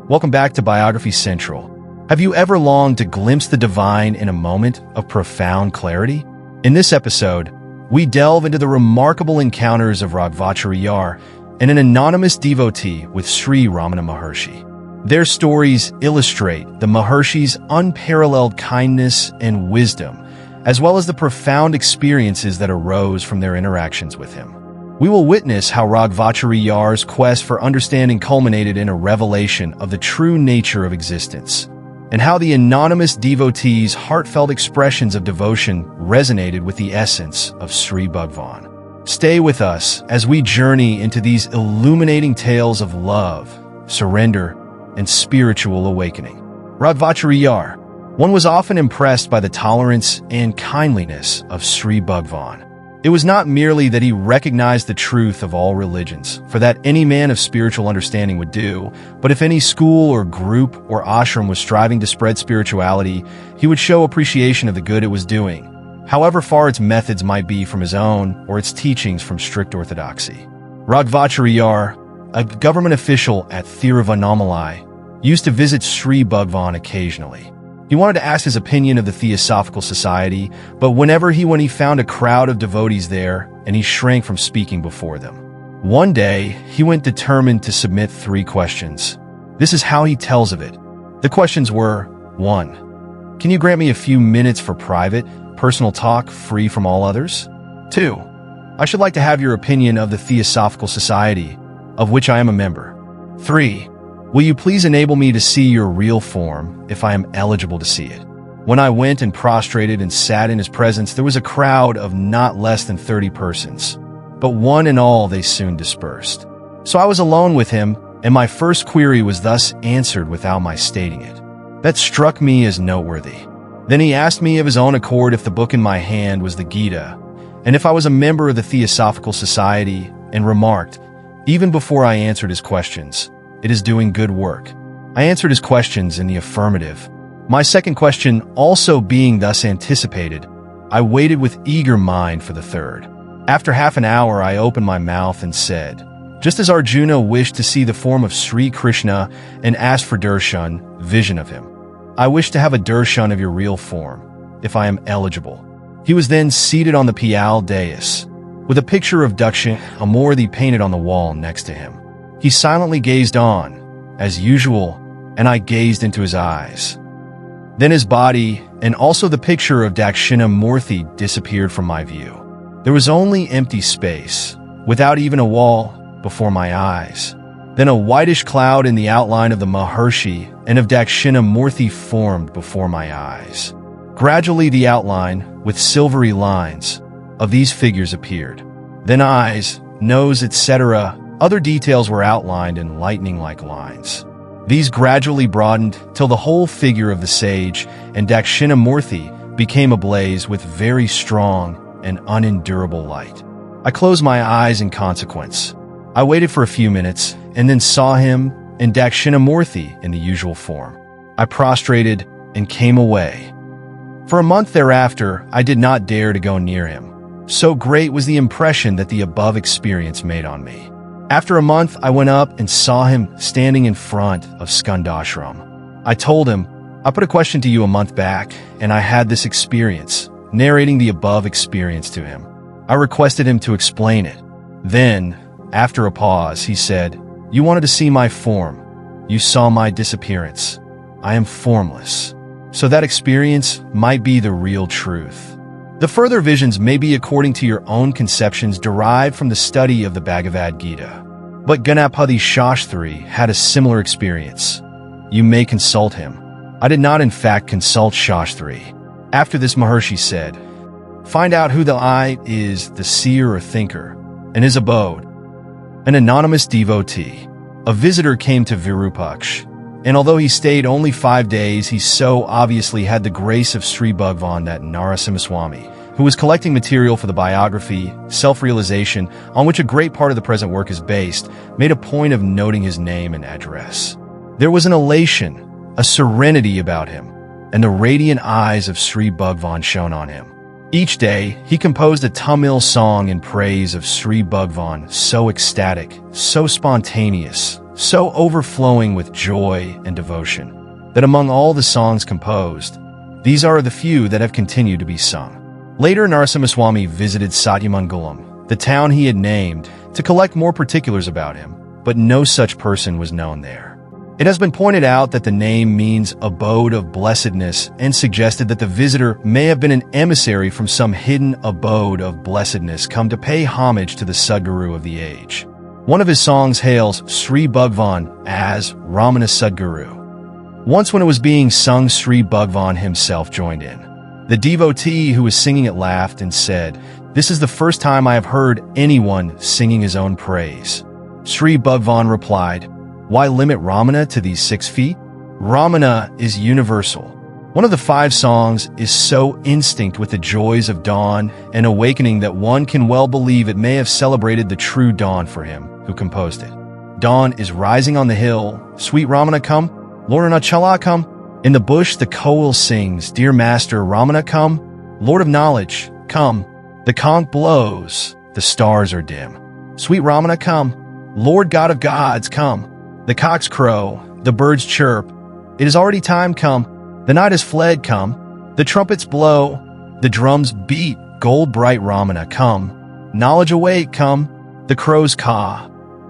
Welcome back to Biography Central. Have you ever longed to glimpse the divine in a moment of profound clarity? In this episode, we delve into the remarkable encounters of Raghavachariar and an anonymous devotee with Sri Ramana Maharshi. Their stories illustrate the Maharshi's unparalleled kindness and wisdom, as well as the profound experiences that arose from their interactions with him. We will witness how Raghavachariyar's quest for understanding culminated in a revelation of the true nature of existence, and how the anonymous devotee's heartfelt expressions of devotion resonated with the essence of Sri Bhagavan. Stay with us as we journey into these illuminating tales of love, surrender, and spiritual awakening. Raghavachariyar. One was often impressed by the tolerance and kindliness of Sri Bhagavan. It was not merely that he recognized the truth of all religions, for that any man of spiritual understanding would do, but if any school or group or ashram was striving to spread spirituality, he would show appreciation of the good it was doing, however far its methods might be from his own or its teachings from strict orthodoxy. Raghavachariyar, a government official at Thiruvannamalai, used to visit Sri Bhagavan occasionally. He wanted to ask his opinion of the Theosophical Society, but when he found a crowd of devotees there, and he shrank from speaking before them. One day, he went determined to submit 3 questions. This is how he tells of it. The questions were: 1. Can you grant me a few minutes for private, personal talk free from all others? 2. I should like to have your opinion of the Theosophical Society, of which I am a member. 3. Will you please enable me to see your real form, if I am eligible to see it? When I went and prostrated and sat in his presence, there was a crowd of not less than 30 persons. But one and all they soon dispersed. So I was alone with him, and my first query was thus answered without my stating it. That struck me as noteworthy. Then he asked me of his own accord if the book in my hand was the Gita, and if I was a member of the Theosophical Society, and remarked, even before I answered his questions, "It is doing good work." I answered his questions in the affirmative. My second question also being thus anticipated, I waited with eager mind for the third. After half an hour, I opened my mouth and said, just as Arjuna wished to see the form of Sri Krishna and asked for darshan, vision of him, I wish to have a darshan of your real form, if I am eligible. He was then seated on the Pial dais, with a picture of Dakshinamurti painted on the wall next to him. He silently gazed on, as usual, and I gazed into his eyes. Then his body, and also the picture of Dakshinamurti, disappeared from my view. There was only empty space, without even a wall, before my eyes. Then a whitish cloud in the outline of the Maharshi and of Dakshinamurti formed before my eyes. Gradually the outline, with silvery lines, of these figures appeared. Then eyes, nose, etc., other details were outlined in lightning-like lines. These gradually broadened till the whole figure of the sage and Dakshinamurti became ablaze with very strong and unendurable light. I closed my eyes in consequence. I waited for a few minutes and then saw him and Dakshinamurti in the usual form. I prostrated and came away. For a month thereafter, I did not dare to go near him. So great was the impression that the above experience made on me. After a month, I went up and saw him standing in front of Skandashram. I told him, I put a question to you a month back, and I had this experience, narrating the above experience to him. I requested him to explain it. Then, after a pause, he said, you wanted to see my form. You saw my disappearance. I am formless. So that experience might be the real truth. The further visions may be according to your own conceptions derived from the study of the Bhagavad Gita. But Ganapati Shastri had a similar experience. You may consult him. I did not in fact consult Shastri. After this, Maharshi said, find out who the I is, the seer or thinker, and his abode. An anonymous devotee. A visitor came to Virupaksh, and although he stayed only 5 days, he so obviously had the grace of Sri Bhagavan that Narasimhaswamy, who was collecting material for the biography, self-realization, on which a great part of the present work is based, made a point of noting his name and address. There was an elation, a serenity about him, and the radiant eyes of Sri Bhagavan shone on him. Each day, he composed a Tamil song in praise of Sri Bhagavan, so ecstatic, so spontaneous, so overflowing with joy and devotion, that among all the songs composed, these are the few that have continued to be sung. Later, Narasimhaswamy visited Satyamangalam, the town he had named, to collect more particulars about him, but no such person was known there. It has been pointed out that the name means abode of blessedness and suggested that the visitor may have been an emissary from some hidden abode of blessedness come to pay homage to the Sadguru of the age. One of his songs hails Sri Bhagwan as Ramana Sadguru. Once when it was being sung, Sri Bhagwan himself joined in. The devotee who was singing it laughed and said, "This is the first time I have heard anyone singing his own praise." Sri Bhagwan replied, "Why limit Ramana to these 6 feet? Ramana is universal." One of the 5 songs is so instinct with the joys of dawn and awakening that one can well believe it may have celebrated the true dawn for him who composed it. Dawn is rising on the hill, sweet Ramana come, Lord Arunachala come. In the bush the koel sings, dear master Ramana come, Lord of knowledge, come. The conch blows, the stars are dim. Sweet Ramana come, Lord God of gods come. The cocks crow, the birds chirp. It is already time come. The night has fled come. The trumpets blow, the drums beat. Gold bright Ramana come. Knowledge awake come. The crows caw.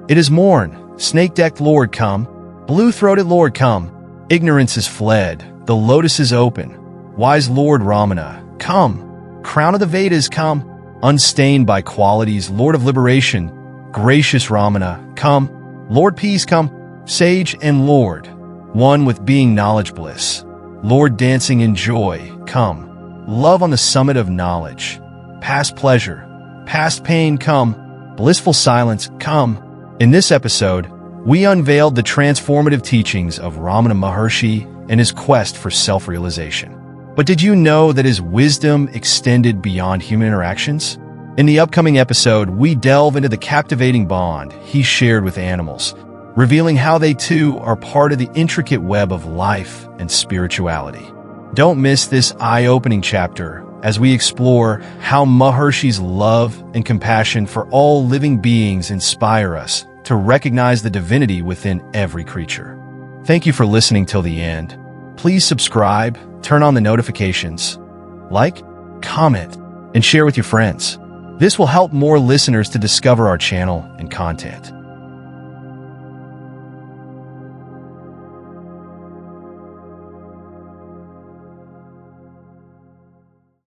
It is morn. Snake-decked Lord come. Blue-throated Lord come. Ignorance is fled. The lotus is open. Wise Lord Ramana come. Crown of the Vedas come. Unstained by qualities, Lord of liberation. Gracious Ramana come. Lord peace come. Sage and Lord, one with being knowledge bliss. Lord dancing in joy, come. Love on the summit of knowledge. Past pleasure, past pain, come. Blissful silence, come. In this episode, we unveiled the transformative teachings of Ramana Maharshi and his quest for self-realization. But did you know that his wisdom extended beyond human interactions? In the upcoming episode, we delve into the captivating bond he shared with animals, revealing how they too are part of the intricate web of life and spirituality. Don't miss this eye-opening chapter as we explore how Maharshi's love and compassion for all living beings inspire us to recognize the divinity within every creature. Thank you for listening till the end. Please subscribe, turn on the notifications, like, comment, and share with your friends. This will help more listeners to discover our channel and content.